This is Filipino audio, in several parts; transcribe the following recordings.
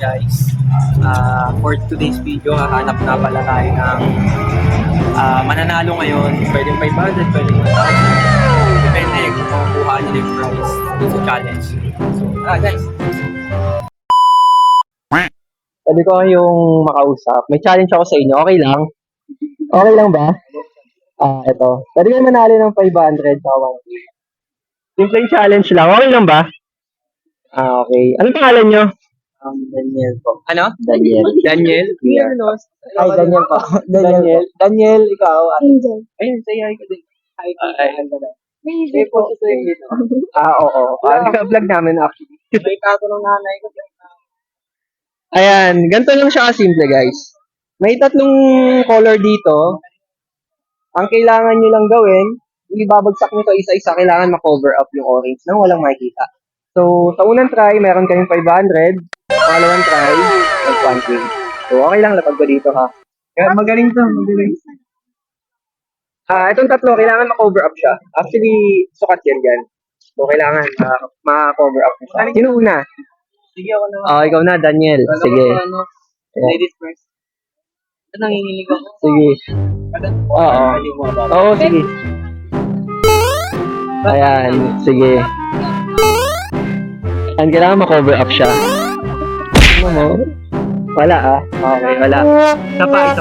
Guys, for today's video, hahanap na pala tayo ng mananalo ngayon. Pwedeng 500, pwedeng 1,000. Depende kung makukuha nila yung prize sa challenge. So, guys. Pwede ko yung makausap. May challenge ako sa inyo. Okay lang? Okay lang ba? Ito. Pwede kayo manalo ng 500 sa 1. Simple challenge lang. Okay lang ba? Okay. Anong pangalan nyo? Daniel po. Ano? Daniel. Daniel? Hi, Daniel po. Daniel, ikaw? Angel. Ayun, say hi ka din. Hi, Angel po. Si Sir dito. Oo. Vlog namin actually. May kato ng nanay ko. Ayan, ganito lang siya kasimple guys. May tatlong color dito. Ang kailangan nyo lang gawin, ibabagsak nyo to isa-isa, kailangan ma-cover up yung orange nang walang makikita. So, sa unang try, meron kayong 500. Pangalawang try, mag-1K. So, okay lang, lapag ko dito ha. Kaya magaling to, magaling. Itong tatlo, kailangan ma-cover up siya. Actually, sukat yan dyan. So, kailangan ma-cover up siya. Sino una? Sige, ako na. Ikaw na, Daniel. Sige. Ladies first. Nanginginig ako. Sige. Oo, sige. Ayan, sige. Ayan, kailangan ma-cover up siya. Ano mo? Wala Okay, wala. Isa pa.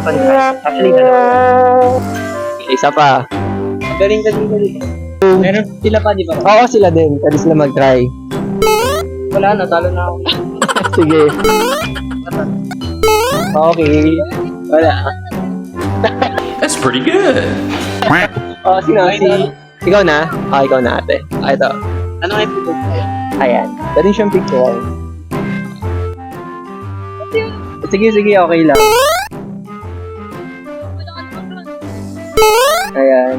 Actually, dalawa. Isa pa. Galing. Meron sila pa, di ba? Oo, sila din. Pwede sila mag-try. Wala na, talo na ako. Sige. Okay. Wala. That's pretty good. Sino? Ikaw na? Ikaw na ate. Ito. Ano nga yung pipig sa'yo? Ayan. Pwede siyang picture. Sige, okay lang. Ayan.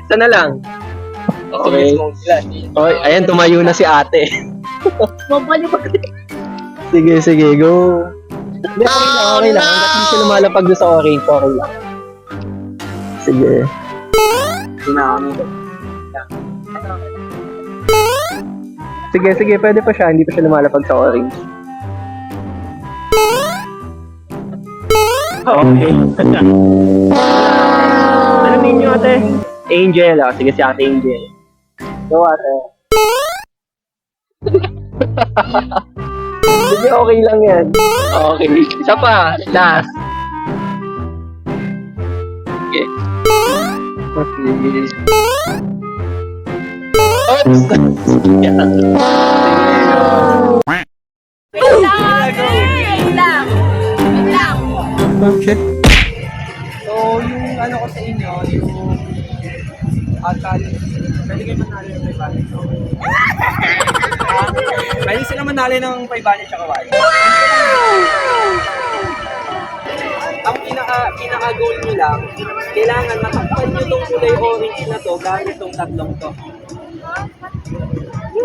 Isa na lang. Okay. Ayan, tumayo na si ate. Sige, go. Hindi, okay lang. Hanggat hindi siya lumalapag doon sa orange, okay lang. Sige. Sige, pwede pa siya. Hindi pa siya lumalapag sa orange. Okay. Ano ninyo ate? Angel. Sige si ate Angel. Go ate. Sige, okay lang yan. Okay. Isa pa. Last. Okay. Oops! Wait lang. Okay. So, yung ano ko sa inyo, yung challenge, pwede kayo manalo ng 500. Pwede sila manalo ng 500 tsaka wala. Ang pinaka-goal nyo lang, kailangan matakpan nyo itong kulay orange na to gamit itong tatlong to.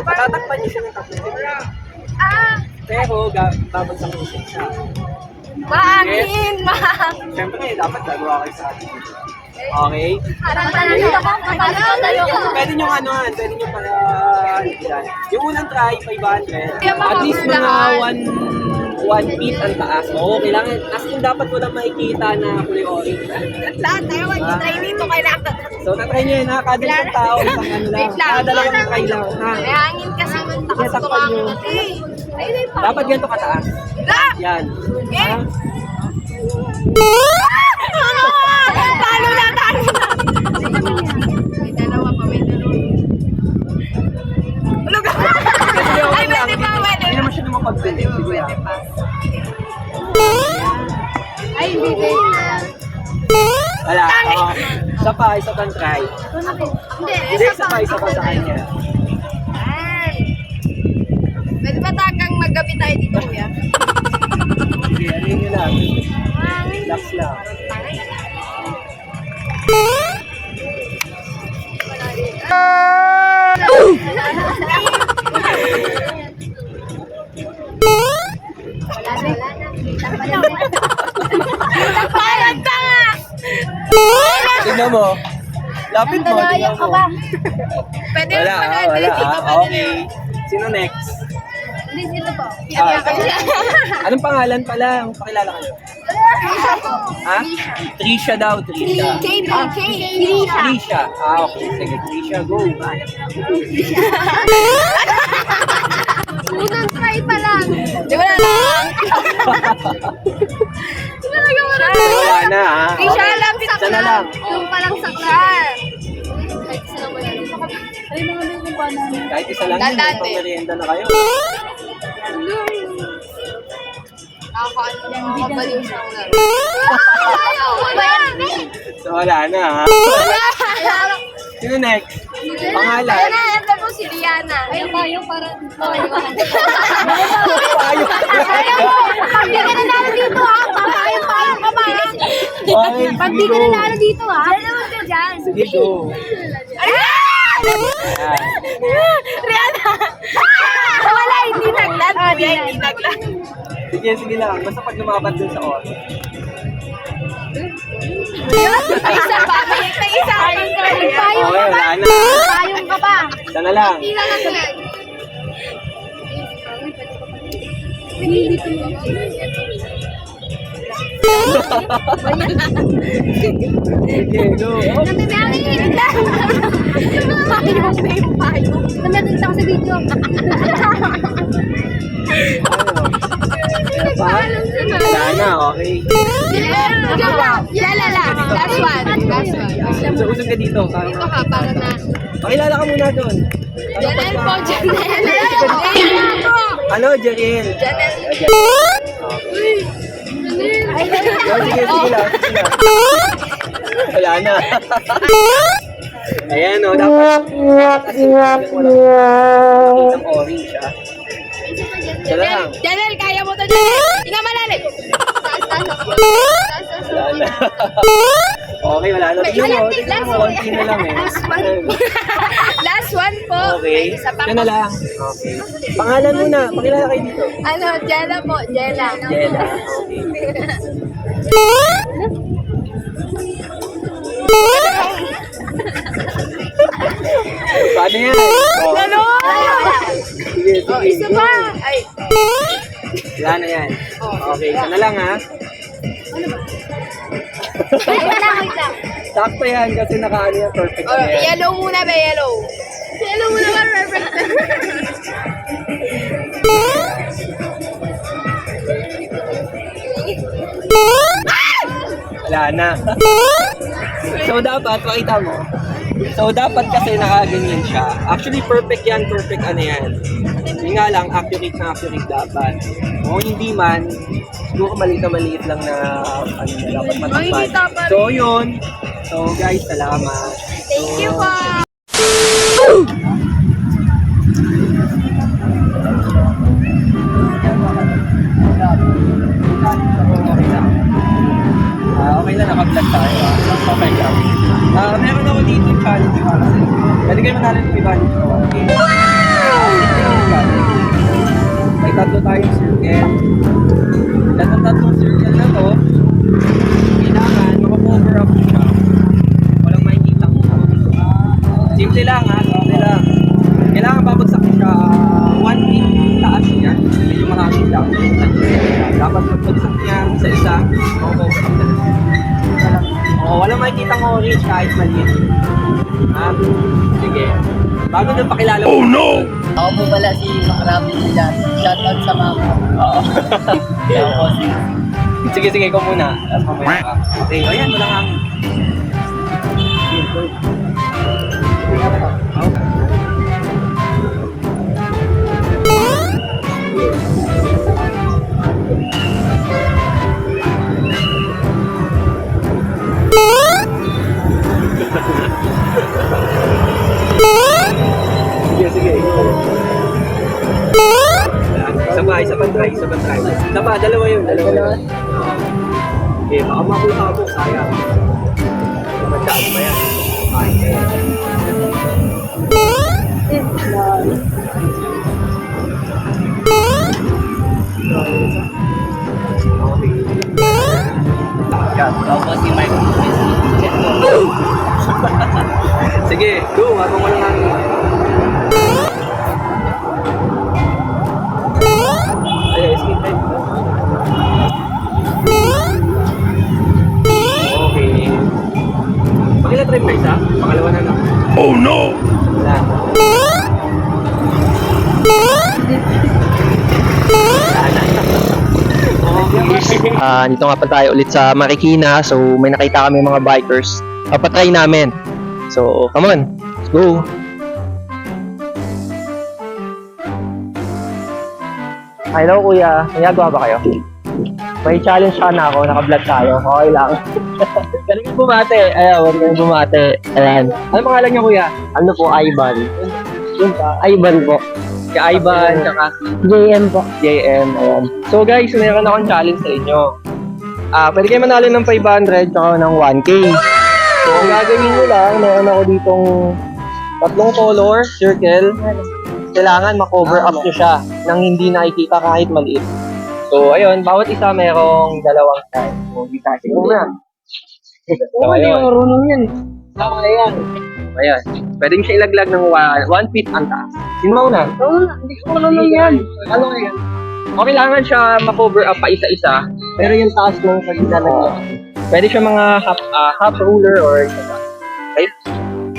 Matatakpan nyo siya ng tatlong. Pero, babagsak nyo siya. Maangin, Siyempre, dapat gagawa kayo sa atin. Okay? Pwede nyo pwede nyo pala, yung unang try, 500. At least mga 1 feet ang taas. Oo, kailangan, as in dapat mo lang makikita na kulay orange. Lahat tayo mag-try dito kailangan. So, natry nyo yun ha, kada isang tao, isang ano lang. Kada dalawang try lang ha. May hangin kasi nung takas ko kami kasi. Ayun pa. Dapat ganito kataas. Yan. Ha? Talo na. May dalawa pa. Ulog ako. Ay, pwede pa. Hindi naman siya lumapag-pili. Sige lang. Ay, hindi. Wala. Isa pang try. Hindi, Isa pa sa kanya. Pwede ba tagang maggabi tayo dito, kuya? Sige, alin nyo lang. Relax lang. Parang tanga! Tignan mo. Lapit mo. Tignan mo. Pwede Wala. mo na dito. Okay. Sino next? Hindi, ito po. Anong pangalan pala? Pakilala kayo. Ha? Trisha daw, Trisha. Trisha. Okay. Sige, Trisha, go. Unang try pa lang. Di ba lang? Wala na, ha? Trisha lang, Isa na lang. Yung palang sakran. Kahit isa lang yun, may pang-merienda na kayo. Nakakabaliw siya ako lang. So, wala na, ha? Sino next? Pangalan? Ayan na, ito po si Rihanna. Ayun pa, yung parang... Payo Pag di ka nanalo dito ha, papayong ka ba? Okay, Pag di ka sige, go. nanalo dito ha. Diyan naman ka dyan. Sige, go. Ayan. Rihanna! Wala, hindi naglat. Hindi naglat. Sige lang. Basta pag lumaban dun sa oras. May isa pa. May isa. Okay, Payong ka ba? wala na. Payong ka ba? Isa na lang. Hindi na lang yan. Sige, go. Oh, Namimiyangin! Payong yung payong. Namimiyangin ako sa video. ano pa? Wala na, okay. Lala lang. Last one. Usog ka dito. Ito ka, para na. Pakilala ka muna doon. Janelle po, Janelle. Ano, Jeriel? Janelle. Sige lang. Wala na. Ayan, o. Dapat. Kasi walang orange, ha. Isa na lang. Janelle, kaya mo to, Janelle. Tingnan malalim. Wala na. Okay, wala na. Tignan mo. Tignan mo. Konti na lang, eh. Last one po. Okay. Isa pa Yan na lang. Okay. Pangalan muna. Pakilala kayo dito. Ano, Jella po, Jella. Jella. Okay. Paano yan? Oh. Ano? Sige, sige. Isa pa. Ay. Wala na yan. Okay, isa na lang, ha? Wait lang. Sakto yan kasi nakaano yan. Perfect Oh, na yan. yellow muna ba, yellow? Yellow muna ba, perfect. Wala na. So, dapat, makita mo. So, dapat kasi nakaganyan siya. Actually, perfect yan. Perfect ano yan. Yung nga lang, accurate na accurate dapat. Kung hindi man, siguro maliit na maliit lang na ano na dapat matupad. So, yun. So, guys, salamat. Thank you po. Okay na, naka-vlog tayo. Okay lang. Meron ako dito challenge para sa'yo. Pwede kayo manalo ng iba dito. Okay. May tatlo tayong circle. Lahat ng tatlong circle na to, kailangan maka-cover up siya. Walang makikita ko. Simple lang, ha? Simple lang. Kailangan babagsak siya 1 feet taas niya. Medyo maraming lang. Dapat magbagsak niya sa isa. Maka-cover up na. Oh, walang makikita ng orange kahit maliit. Ha? Sige. Bago nang pakilala mo. Oh no! Ako po pala si Makarami dyan. Shoutout sa mama. Oo. Kaya ako si... Sige, sige, ikaw muna. Tapos mamaya ka. Okay, o yan, walang hangin. Sige, go. Sige, sige. Isa pa try. Dalawa yun. Okay, baka makuha mo, sayang. Masyado ba yan? Ay, Ako po si Mike. sige, go. Habang walang hangin. Dito nga pa tayo ulit sa Marikina. So, may nakita kami mga bikers. Papatry namin. So, come on. Let's go. Hello, kuya. Nagagawa ba kayo? May challenge sana ako. Naka-vlog tayo. Okay lang. Galing yung bumate. Ayaw, galing yung bumate. Ayan. Ano pangalan niyo, kuya? Ano po, Ivan. Ivan po. Si Ivan, tsaka si JM po. JM, ayan. So guys, meron akong challenge sa inyo. Pwede kayo manalo ng 500 tsaka ng 1K. So ang gagawin nyo lang, meron ako ditong tatlong color, circle. Kailangan ma-cover up nyo siya nang hindi nakikita kahit maliit. So ayun, bawat isa merong dalawang size. So gitasing mo na. So ayun. marunong yan. Tama yan. Ayan. Pwede nyo siya ilaglag ng 1 feet ang taas. Sino mauna? Hindi ko marunong yan. Ano yan? O kailangan siya ma-cover up pa isa-isa. Pero yung taas ng paglalagyan. Pwede siya mga half ruler or okay?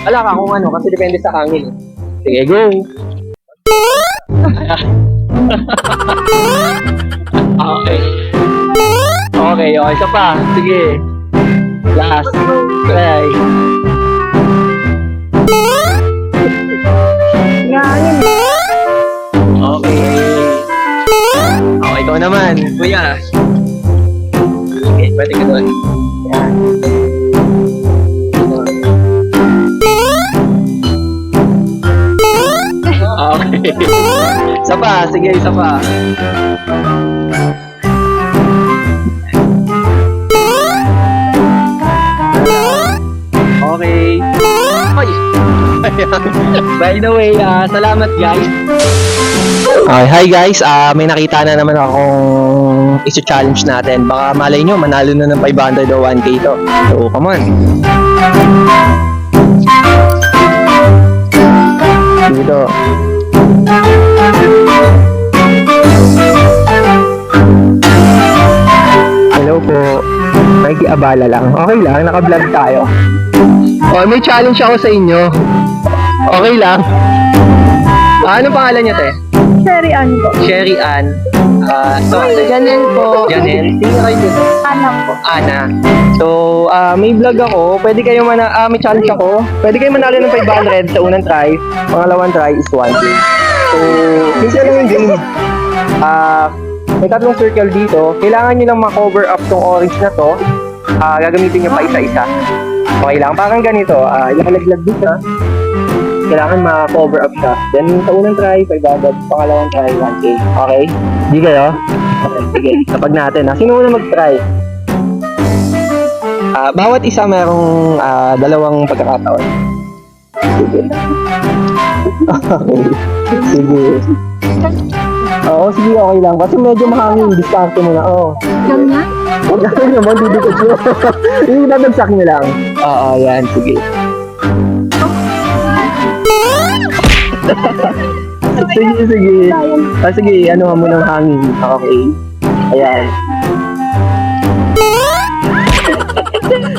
Wala ka kung ano kasi depende sa hangin. Sige, go! Okay. Okay, isa pa. Sige. Last. Try. Okay. Okay, ikaw naman. Kuya. Okay, pwede ka doon. Yan. Okay. Isa pa. Sige, isa pa. Okay. Ay! By the way, salamat guys. Okay, hi guys. May nakita na naman akong isi-challenge natin. Baka malay nyo, manalo na ng 500 o 1K to. So, come on. Dito. Hello po. Nakikiabala lang. Okay lang, naka-vlog tayo. Oh, may challenge ako sa inyo. Okay lang. Ano pangalan niyo, te? Sherry Ann po. Sherry Ann. Janel po. Janel. Sino kayo dun? Anak po. Ana. So, may vlog ako. Pwede kayo may challenge ako. Pwede kayo manalo ng 500 sa unang try. Pangalawang try is 1K. So, simple lang yung game. May tatlong circle dito. Kailangan nyo lang ma-cover up tong orange na to. Gagamitin nyo pa isa-isa. Okay lang. Parang ganito. Ilalaglag dito. Kailangan ma-cover up siya. Then, sa unang try, 500. Pangalawang try, 1K. Okay? Di kayo? Okay, sige. Kapag natin. Sino muna mag-try? Bawat isa merong dalawang pagkakataon. Sige. Okay. Sige. Oo, sige, okay lang. Kasi medyo mahangin. Diskarte mo na. Oo. Ganyan? Huwag na naman, didikot nyo. Yung dadagsak nyo lang. Oo, yan. Sige. Sige. Sige, ano mo ng hangin. Okay. Ayan.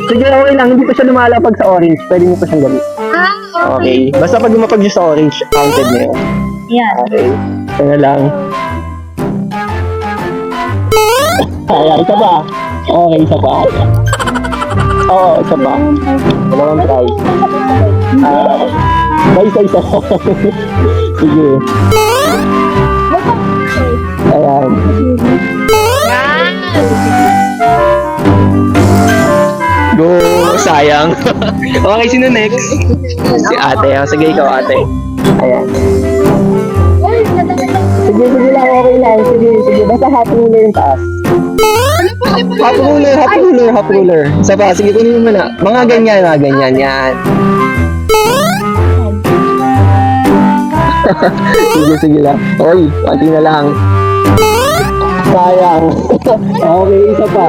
Sige, okay lang. Hindi pa siya lumalapag sa orange. Pwede nyo pa siyang gawin. Okay. Basta pag lumapag nyo sa orange, counted na yun. Yan. Okay. Ito na lang. Ayan, isa pa. Okay, isa pa. Oo, isa pa. Dalawang try. Isa. Sige. Ayan. Go! Sayang. Okay, sino next? Si ate. Sige, ikaw ate. Ayan. Sige lang, okay lang. Sige. Basta half ruler yung taas. Half ruler. Isa pa, sige, kunin mo na. Mga ganyan, yan. Sige lang. Oy, konti na lang. Sayang. Okay, isa pa.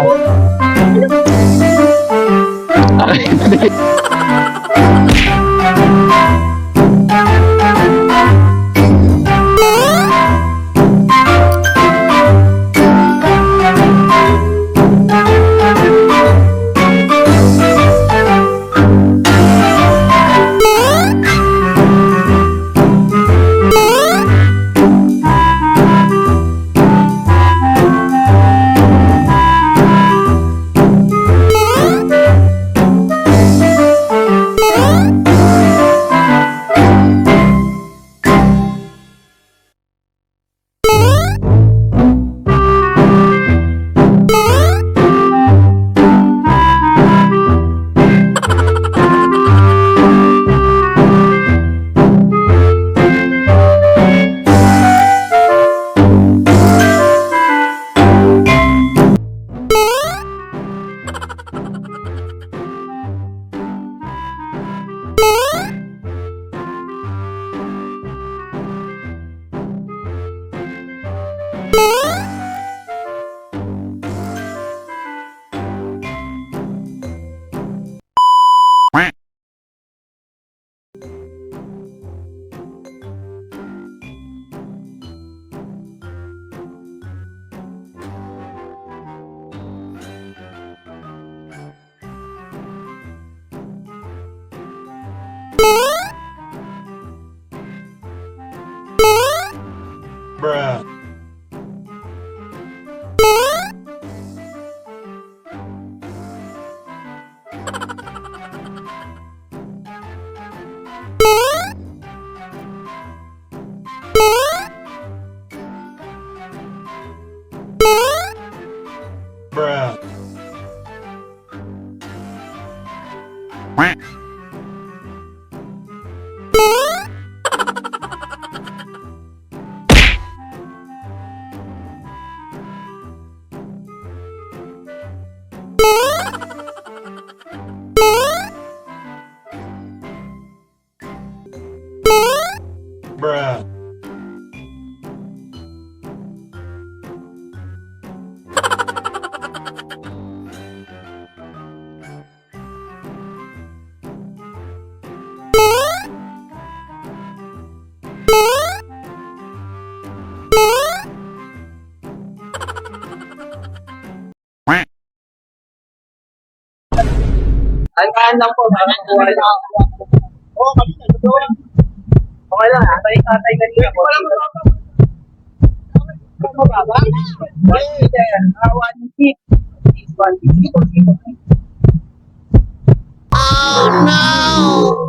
Antahan lang po, parang buhay na ako. Oo, kanina, totoo lang. Okay lang, tatay kanina po. Mababa? 1 meter, 1 feet. 1 feet. Oh no!